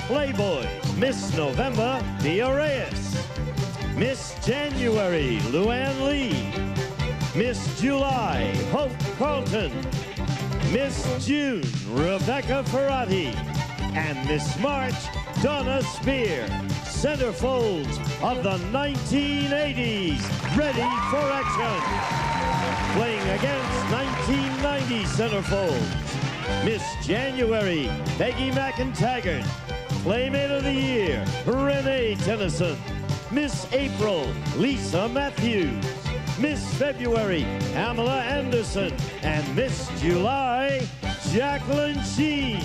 Playboy, Miss November, Thea Reyes. Miss January, Luann Lee. Miss July, Hope Carlton. Miss June, Rebecca Ferrati. And Miss March, Donna Spear. Centerfolds of the 1980s, ready for action. Playing against 1990 centerfolds, Miss January, Peggy McIntaggart. Playmate of the Year, Renee Tennyson. Miss April, Lisa Matthews. Miss February, Pamela Anderson. And Miss July, Jacqueline Sheen.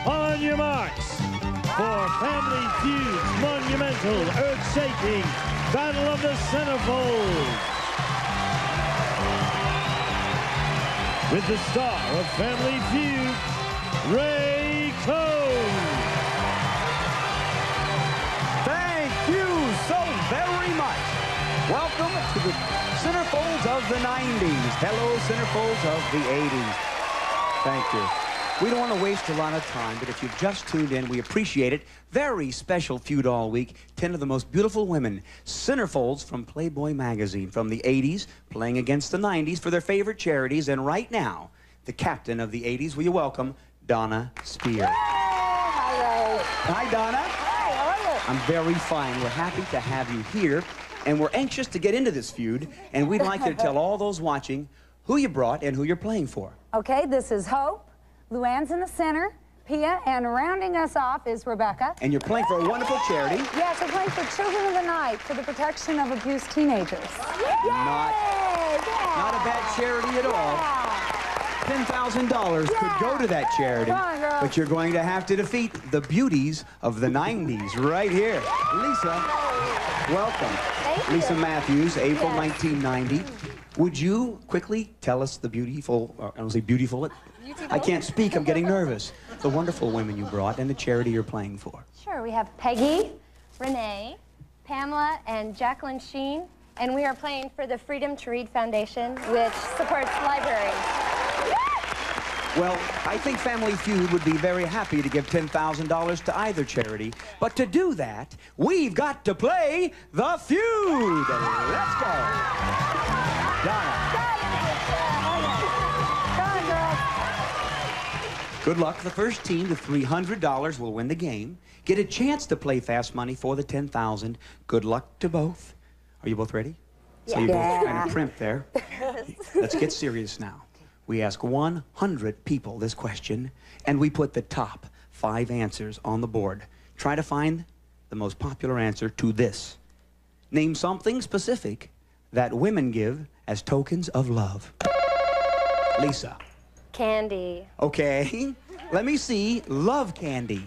On your marks, for Family Feud's monumental, earth-shaking Battle of the Centerfolds. With the star of Family Feud, Ray Cohn. Thank you so very much. Welcome to the Centerfolds of the 90s. Hello, Centerfolds of the 80s. Thank you. We don't want to waste a lot of time, but if you've just tuned in, we appreciate it. Very special Feud all week. 10 of the most beautiful women, centerfolds from Playboy magazine, from the 80s, playing against the 90s for their favorite charities. And right now, the captain of the 80s, will you welcome Donna Spear. Hi, Ray. Hi, Donna. Hi, how are you? I'm very fine. We're happy to have you here, and we're anxious to get into this feud, and we'd like you to tell all those watching who you brought and who you're playing for. Okay, this is Hope. Luann's in the center, Pia, and rounding us off is Rebecca. And you're playing for a wonderful charity. Yes, we're playing for Children of the Night for the protection of abused teenagers. Not a bad charity at all. $10,000 could go to that charity. Come on, girl. But you're going to have to defeat the beauties of the 90s right here. Lisa, welcome. Thank Lisa you. Matthews, April Yes. 1990. Would you quickly tell us the beautiful, I don't say beautiful, I can't speak, I'm getting nervous. The wonderful women you brought and the charity you're playing for. Sure, we have Peggy, Renee, Pamela, and Jacqueline Sheen, and we are playing for the Freedom to Read Foundation, which supports libraries. Well, I think Family Feud would be very happy to give $10,000 to either charity, but to do that, we've got to play the Feud. Let's go. Donna. Good luck. The first team to $300 will win the game. Get a chance to play fast money for the $10,000. Good luck to both. Are you both ready? So you're both kind of primped there. Let's get serious now. We ask 100 people this question, and we put the top 5 answers on the board. Try to find the most popular answer to this. Name something specific that women give as tokens of love. Lisa. Candy. Okay, let me see love candy.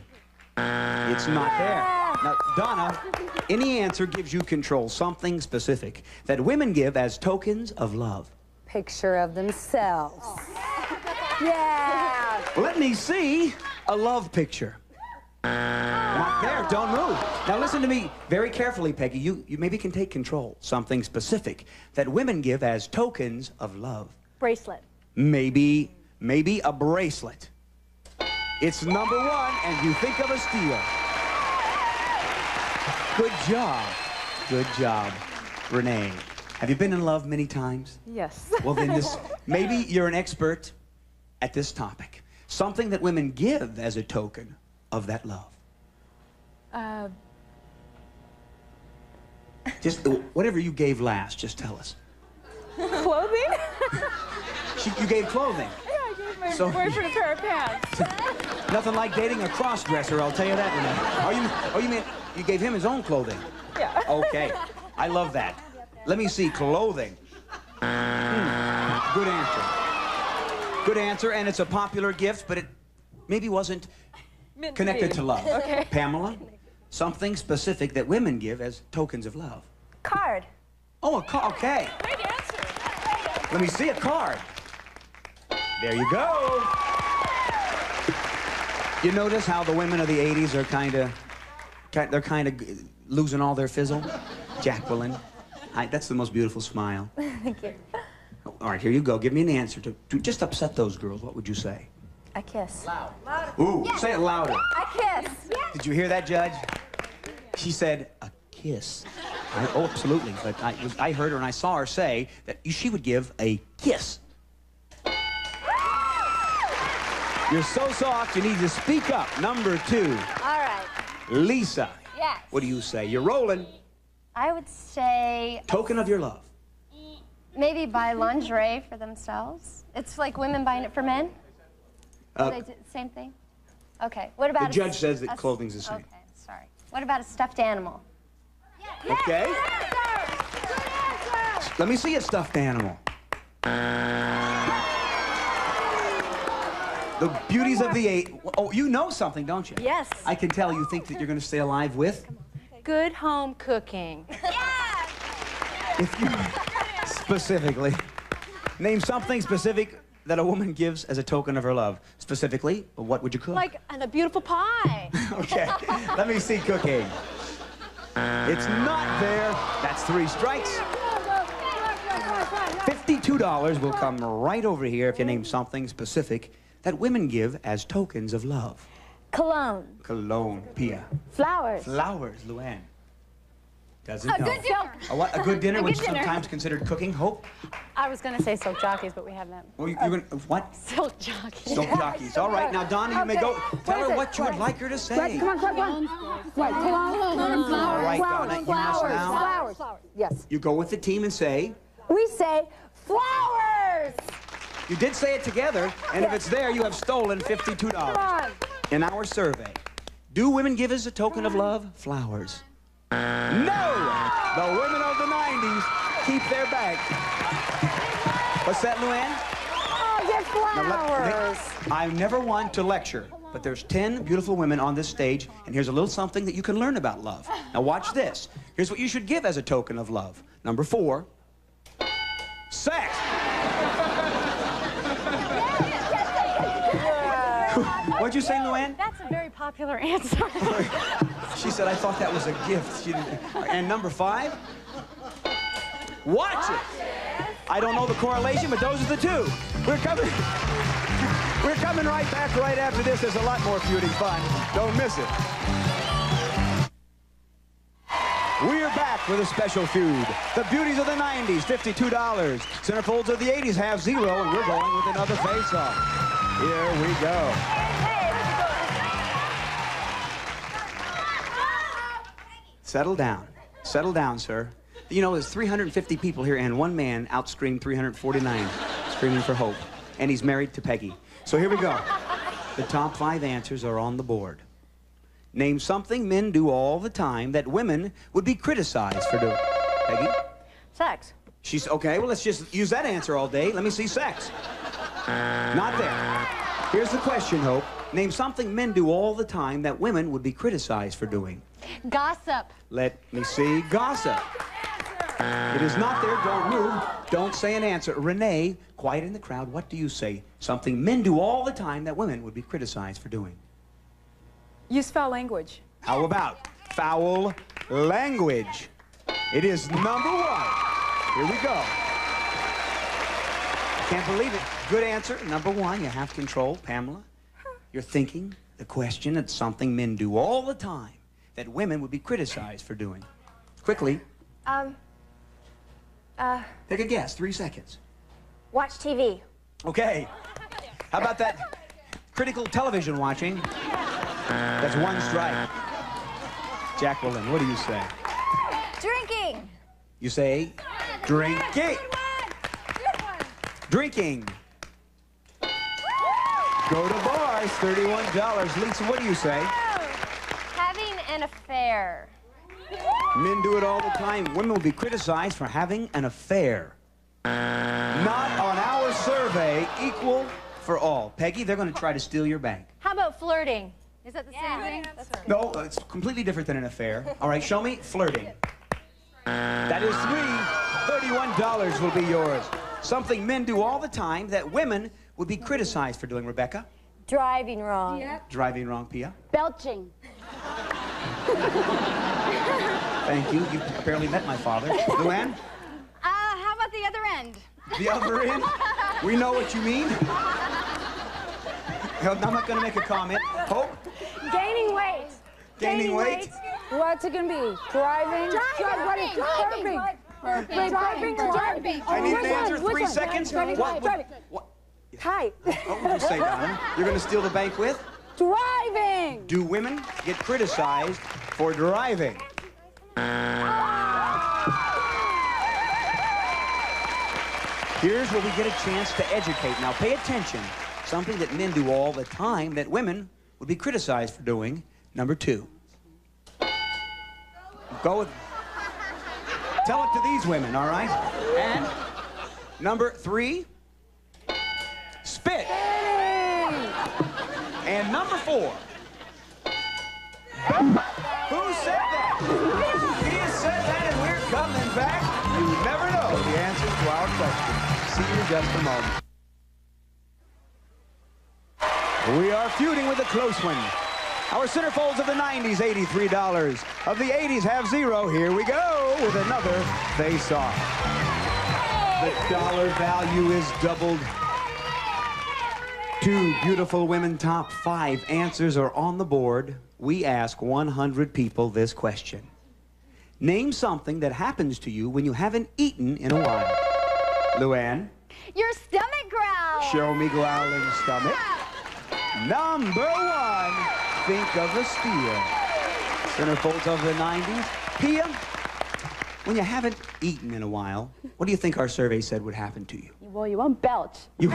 It's not there. Now, Donna, any answer gives you control, something specific that women give as tokens of love. Picture of themselves. Yeah. Let me see a love picture. Not there, don't move. Now listen to me very carefully, Peggy. You maybe can take control. Something specific that women give as tokens of love. Bracelet. Maybe a bracelet. It's number 1, and you think of a steal. Good job. Good job, Renee. Have you been in love many times? Yes. Well, then maybe you're an expert at this topic. Something that women give as a token of that love. Just whatever you gave last, just tell us. Clothing? You gave clothing. Yeah, I gave my boyfriend a pair of pants. Nothing like dating a cross-dresser, I'll tell you that, Renee. Oh, you mean you gave him his own clothing? Yeah. Okay. I love that. Let me see clothing. Good answer. Good answer, and it's a popular gift, but it maybe wasn't connected to love. Okay. Pamela, something specific that women give as tokens of love. Card. Oh, a card. Okay. Great answer. Let me see a card. There you go. You notice how the women of the 80s are they're kind of losing all their fizzle? Jacqueline, that's the most beautiful smile. Thank you. All right, here you go. Give me an answer to just upset those girls. What would you say? A kiss. Ooh, say it louder. A kiss. Did you hear that, Judge? She said a kiss. Oh, absolutely. But I heard her and I saw her say that she would give a kiss. You're so soft, you need to speak up. Number 2. All right. Lisa. Yes. What do you say? You're rolling. I would say Token of your love. maybe buy lingerie for themselves. It's like women buying it for men. Do they do the same thing? Okay. What about The judge says that clothing's the same. Okay, sorry. What about a stuffed animal? Okay. Let me see a stuffed animal. The beauties of the 80s. Oh, you know something, don't you? Yes. I can tell you think that you're going to stay alive with. Good home cooking. If you specifically name something specific that a woman gives as a token of her love. Specifically, what would you cook? Like, and a beautiful pie. Okay, let me see cooking. It's not there. That's 3 strikes. $52 will come right over here if you name something specific that women give as tokens of love. Cologne. Cologne, Pia. Flowers. Flowers, Luann. Doesn't know. A good dinner. A what? A good dinner, A good which is dinner. sometimes considered cooking. Hope? I was gonna say silk jockeys, but we have them. Well, you're gonna, what? Silk jockeys. Silk jockeys. All right, now Donna, you may go. Tell her what you would like her to say. Come on, come on. What? Cologne? All right, Donna, you must now. Flowers. Yes. You go with the team and say, We say flowers. you did say it together, and if it's there, you have stolen $52. Come on. In our survey, do women give as a token of love flowers? No! The women of the 90s keep their bag. What's that, Luann? Oh, just flowers. I never want to lecture, but there's 10 beautiful women on this stage, and here's a little something that you can learn about love. Now watch this. Here's what you should give as a token of love. Number 4, sex. What'd you say, Luann? That's a very popular answer. She said, I thought that was a gift. She didn't... And number 5, watch it. I don't know the correlation, but those are the 2. We're coming right back right after this. There's a lot more feuding fun. Don't miss it. We're back with a special feud. The beauties of the 90s, $52. Centerfolds of the 80s have 0, and we're going with another face-off. Here we go. Settle down. Settle down, sir. You know, there's 350 people here, and one man outscreamed 349, screaming for hope. And he's married to Peggy. So here we go. The top 5 answers are on the board. Name something men do all the time that women would be criticized for doing. Peggy? Sex. She's, okay, well, let's just use that answer all day. Let me see sex. Not there. Here's the question, Hope. Name something men do all the time that women would be criticized for doing. Gossip. Let me see gossip. It is not there. Don't move. Don't say an answer. Renee, quiet in the crowd. What do you say? Something men do all the time that women would be criticized for doing. Use foul language. How about foul language? It is number 1. Here we go. I can't believe it. Good answer. Number 1. You have control. Pamela, you're thinking the question. It's something men do all the time that women would be criticized for doing. Quickly. Take a guess. 3 seconds. Watch TV. Okay. How about that critical television watching? That's 1 strike. Jacqueline, what do you say? Drinking. You say drinking. Drinking. Go to bars, $31. Lisa, what do you say? Having an affair. Men do it all the time. Women will be criticized for having an affair. Not on our survey, equal for all. Peggy, they're going to try to steal your bank. How about flirting? Is that the same thing? No, it's completely different than an affair. All right, show me flirting. That is 3. $31 will be yours. Something men do all the time that women would be criticized for doing. Rebecca? Driving wrong. Yep. Driving wrong, Pia? Belching. Thank you. You barely met my father. Luann? How about the other end? The other end? We know what you mean. I'm not going to make a comment. Hope? Gaining weight. Gaining weight? What's it gonna be? Driving? Driving. Driving. I need an answer. 3 seconds. What? Hi. What would you say, Donna? You're going to steal the bank with? Driving. Do women get criticized for driving? Here's where we get a chance to educate. Now, pay attention. Something that men do all the time that women would be criticized for doing. Number 2. Go with... Tell it to these women, all right? And number 3. Spit. And number 4. Who said that? He said that, and we're coming back. You never know the answer to our question. See you in just a moment. We are feuding with a close one. Our centerfolds of the 90s, $83. Of the 80s, have 0. Here we go with another face-off. The dollar value is doubled. 2 beautiful women, top 5 answers are on the board. We ask 100 people this question. Name something that happens to you when you haven't eaten in a while. Luann? Your stomach growls. Show me growling stomach. Number 1, think of a steal. Centerfolds of the 90s. Pia, when you haven't eaten in a while, what do you think our survey said would happen to you? Well, you won't belch. You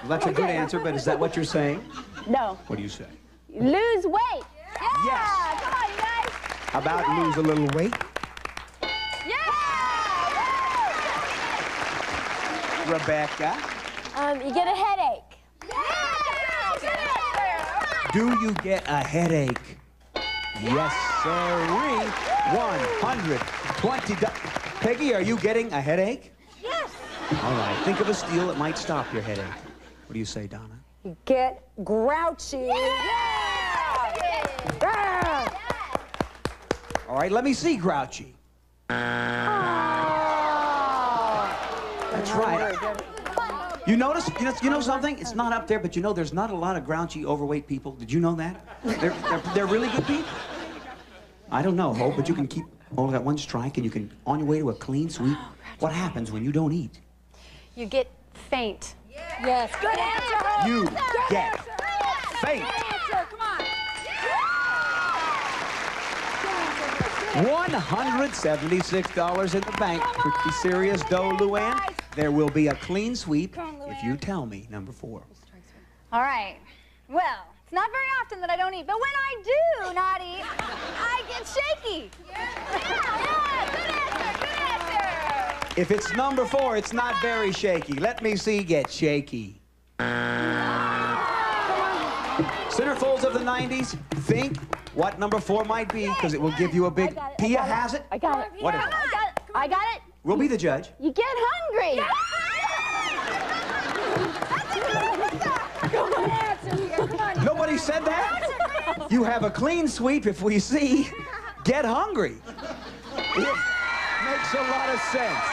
That's a good answer, but is that what you're saying? No. What do you say? Lose weight. Yes. Come on, you guys. How about lose a little weight? Rebecca? You get a headache. Do you get a headache? Yes, sirree. $120. Peggy, are you getting a headache? Yes. All right, think of a steal that might stop your headache. What do you say, Donna? You get grouchy. All right, let me see grouchy. That's right. You notice, you know something? It's not up there, but you know there's not a lot of grouchy, overweight people. Did you know that? They're really good people. I don't know, Hope, but you can keep only that one strike and you can, on your way to a clean sweep. What happens when you don't eat? You get faint. Yes. Good answer. You get faint. Come on. $176 in the bank. Pretty serious dough, Luann. There will be a clean sweep if you tell me number 4. All right. Well, it's not very often that I don't eat, but when I do not eat, I get shaky. Good answer. If it's number 4, it's not very shaky. Let me see get shaky. Centerfolds of the 90s, think what number 4 might be, because it will give you a big... Pia has it? I got it. What is it? I got it. We'll be the judge. You get hungry. Nobody said that? You have a clean sweep if we see get hungry. It makes a lot of sense.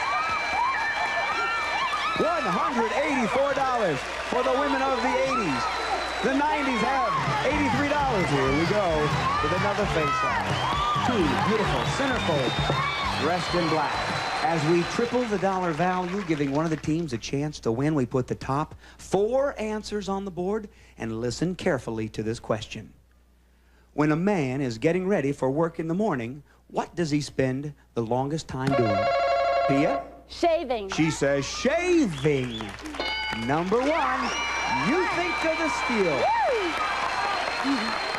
$184 for the women of the 80s. The 90s have $83. Here we go with another face-off. 2 beautiful centerfolds dressed in black. As we triple the dollar value, giving one of the teams a chance to win, we put the top 4 answers on the board, and listen carefully to this question. When a man is getting ready for work in the morning, what does he spend the longest time doing? Pia? Shaving. She says shaving. Number 1, you think of the steal.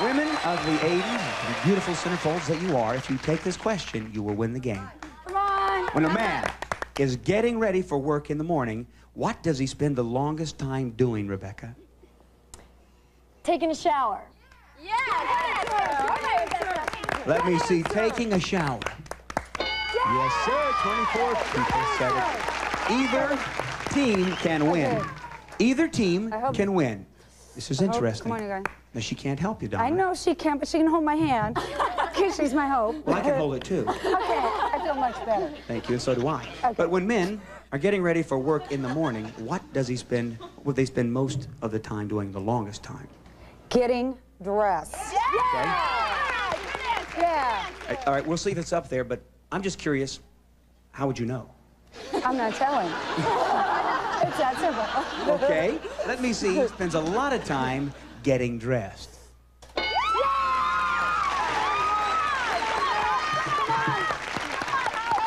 Women of the 80s, the beautiful centerfolds that you are, if you take this question, you will win the game. Come on. When a man is getting ready for work in the morning, what does he spend the longest time doing, Rebecca? Taking a shower. Let me see, taking a shower. Yes, sir, 24 people said it. Either team can win. Either team can win. This is interesting. Come on, you guys. Now, she can't help you, Donna. I know she can, but she can hold my hand. She's my hope. Well, I can hold it, too. Okay, I feel much better. Thank you, and so do I. Okay. But when men are getting ready for work in the morning, what would they spend most of the time doing, the longest time? Getting dressed. Okay. Yeah. All right, we'll see if it's up there, but I'm just curious, how would you know? I'm not telling. It's that simple. Okay, let me see. He spends a lot of time getting dressed. Do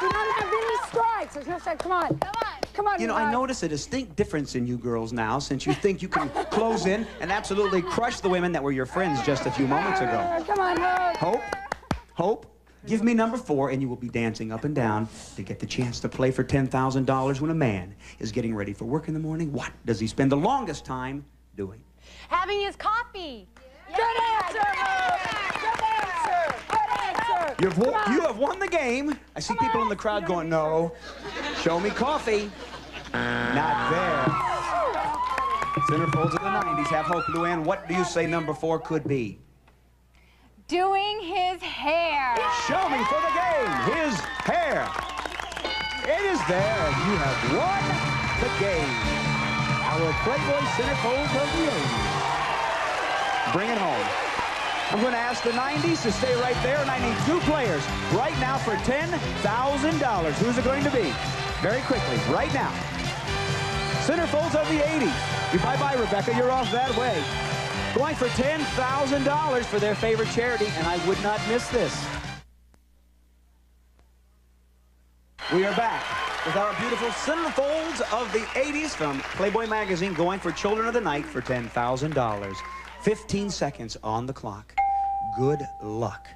not have any strikes. There's no strikes. Come on. Come on. You know, I notice a distinct difference in you girls now since you think you can close in and absolutely crush the women that were your friends just a few moments ago. Come on, Hope. Hope, give me number 4 and you will be dancing up and down to get the chance to play for $10,000 when a man is getting ready for work in the morning. What does he spend the longest time doing? Having his coffee. Good answer, Hope. Good answer. Good answer. You have won the game. I see people in the crowd going, no. Show me coffee. Not there. Centerfolds of the 90s have Hope. Luann, what do you say number 4 could be? Doing his hair. Show me for the game. His hair. It is there. You have won the game. Our Playboy Centerfolds of the 80s. Bring it home. I'm going to ask the 90s to stay right there, and I need 2 players right now for $10,000. Who's it going to be? Very quickly, right now. Centerfolds of the 80s. Bye-bye, Rebecca. You're off that way. Going for $10,000 for their favorite charity, and I would not miss this. We are back with our beautiful Centerfolds of the 80s from Playboy magazine, going for Children of the Night for $10,000. 15 seconds on the clock. Good luck.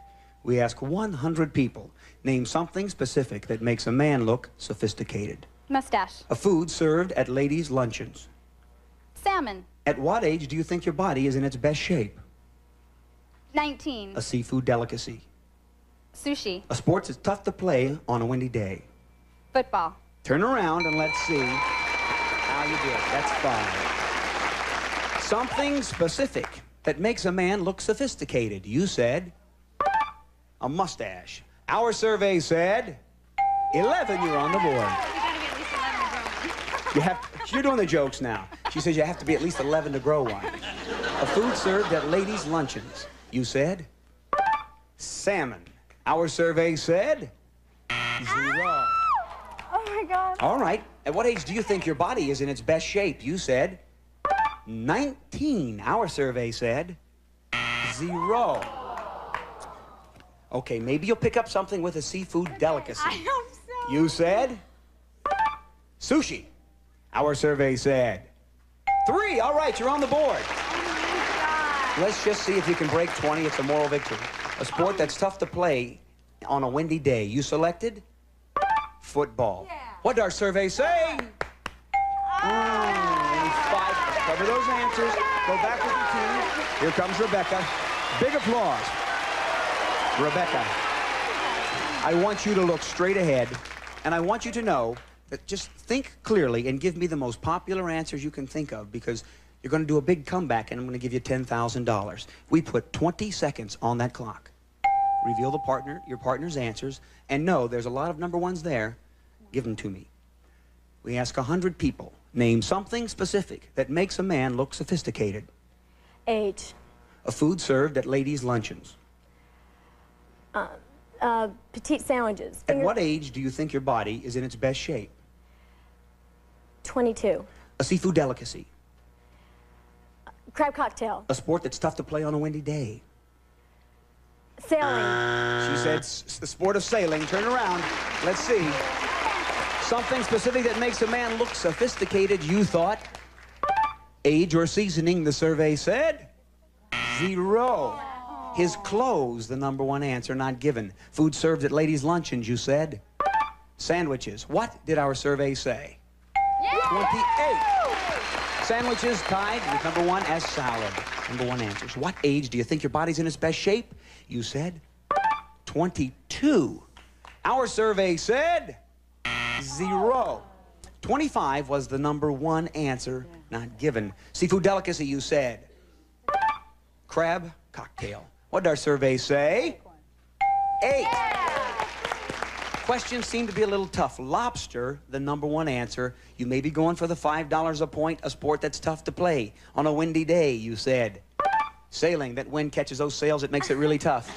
We ask 100 people, name something specific that makes a man look sophisticated. Mustache. A food served at ladies' luncheons. Salmon. At what age do you think your body is in its best shape? 19. A seafood delicacy. Sushi. A sport that's tough to play on a windy day. Football. Turn around and let's see how you did. That's 5. Something specific that makes a man look sophisticated. You said a mustache. Our survey said 11. You're on the board. You're doing the jokes now. She says you have to be at least 11 to grow one. A food served at ladies' luncheons. You said salmon. Our survey said 0. Oh my God. All right. At what age do you think your body is in its best shape? You said 19. Our survey said 0. Okay, maybe you'll pick up something with a seafood delicacy. I hope so. You said sushi. Our survey said 3. All right, you're on the board. Let's just see if you can break 20. It's a moral victory. A sport that's tough to play on a windy day. You selected football. Yeah. What did our survey say? Only 5. Cover those answers. Go back with your team. Here comes Rebecca. Big applause. Rebecca, I want you to look straight ahead, and I want you to know that just think clearly and give me the most popular answers you can think of, because you're going to do a big comeback, and I'm going to give you $10,000. We put 20 seconds on that clock. Reveal your partner's answers, and know there's a lot of number 1s there. Give them to me. We ask 100 people, name something specific that makes a man look sophisticated. Age. A food served at ladies' luncheons. Petite sandwiches. At what age do you think your body is in its best shape? 22. A seafood delicacy. Crab cocktail. A sport that's tough to play on a windy day. Sailing. She said the sport of sailing. Turn around. Let's see. Something specific that makes a man look sophisticated. You thought age or seasoning. The survey said 0. His clothes, the number 1 answer, not given. Food served at ladies' luncheons, you said. Sandwiches. What did our survey say? 28. Sandwiches tied with number 1 as salad. Number 1 answers. What age do you think your body's in its best shape? You said 22. Our survey said 0. 25 was the number 1 answer, not given. Seafood delicacy, you said. Crab cocktail. What did our survey say? 8. questions seem to be a little tough. Lobster, the #1 answer. You may be going for the $5 a point, a sport that's tough to play. On a windy day, you said. Sailing, that wind catches those sails, it makes it really tough.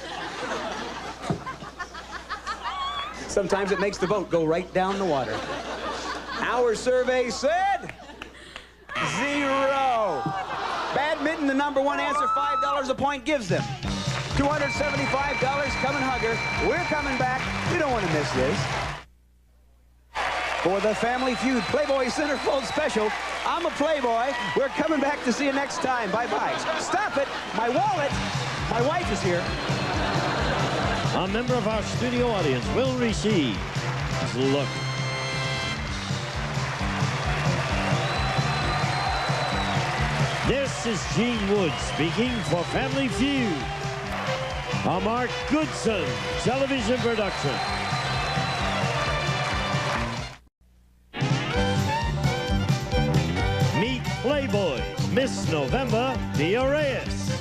Sometimes it makes the boat go right down the water. Our survey said 0. Badminton, the #1 answer, $5 a point gives them. $275, come and hug her. We're coming back. You don't want to miss this. For the Family Feud Playboy Centerfold Special, I'm a Playboy. We're coming back to see you next time. Bye-bye. Stop it. My wallet. My wife is here. A member of our studio audience will receive. Look. This is Gene Wood speaking for Family Feud. A Mark Goodson television production. Meet Playboys, Miss November, Thea Reyes.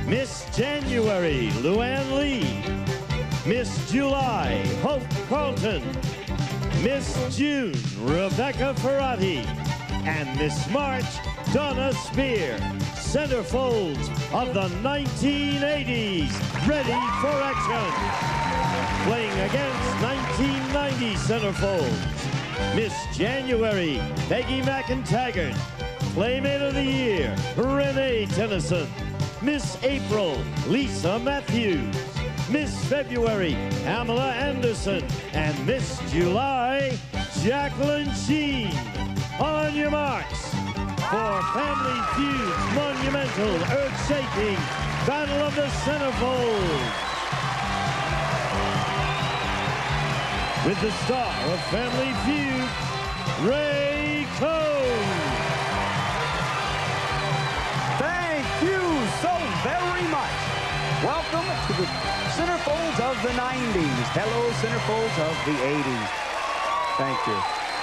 Miss January, Luann Lee. Miss July, Hope Carlton. Miss June, Rebecca Ferrati. And Miss March, Donna Spear. Centerfolds of the 1980s, ready for action. Playing against 1990 centerfolds. Miss January, Peggy McIntaggart. Playmate of the Year, Renee Tennyson. Miss April, Lisa Matthews. Miss February, Pamela Anderson. And Miss July, Jacqueline Sheen. On your marks. For Family Feud's monumental, earth-shaking Battle of the Centerfolds. With the star of Family Feud, Ray Cohn. Thank you so very much. Welcome to the Centerfolds of the 90s. Hello, Centerfolds of the 80s. Thank you.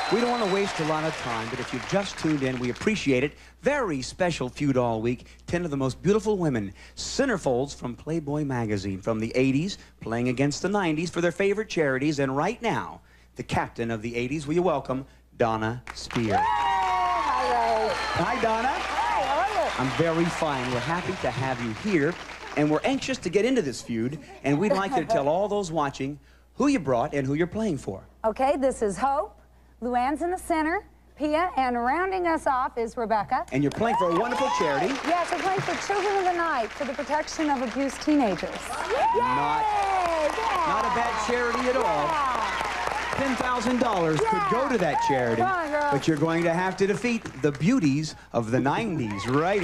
We don't want to waste a lot of time, but if you've just tuned in, we appreciate it. Very special Feud all week. 10 of the most beautiful women, centerfolds from Playboy magazine, from the 80s, playing against the 90s for their favorite charities. And right now, the captain of the 80s, will you welcome Donna Spear. Hi, Ray. Hi, Donna. Hi, how are you? I'm very fine. We're happy to have you here, and we're anxious to get into this feud, and we'd like you to tell all those watching who you brought and who you're playing for. Okay, this is Hope. Luann's in the center, Pia, and rounding us off is Rebecca. And you're playing for a wonderful charity. Yes, we're playing for Children of the Night for the protection of abused teenagers. Not a bad charity at all. $10,000 could go to that charity. Come on, girl. But you're going to have to defeat the beauties of the 90s right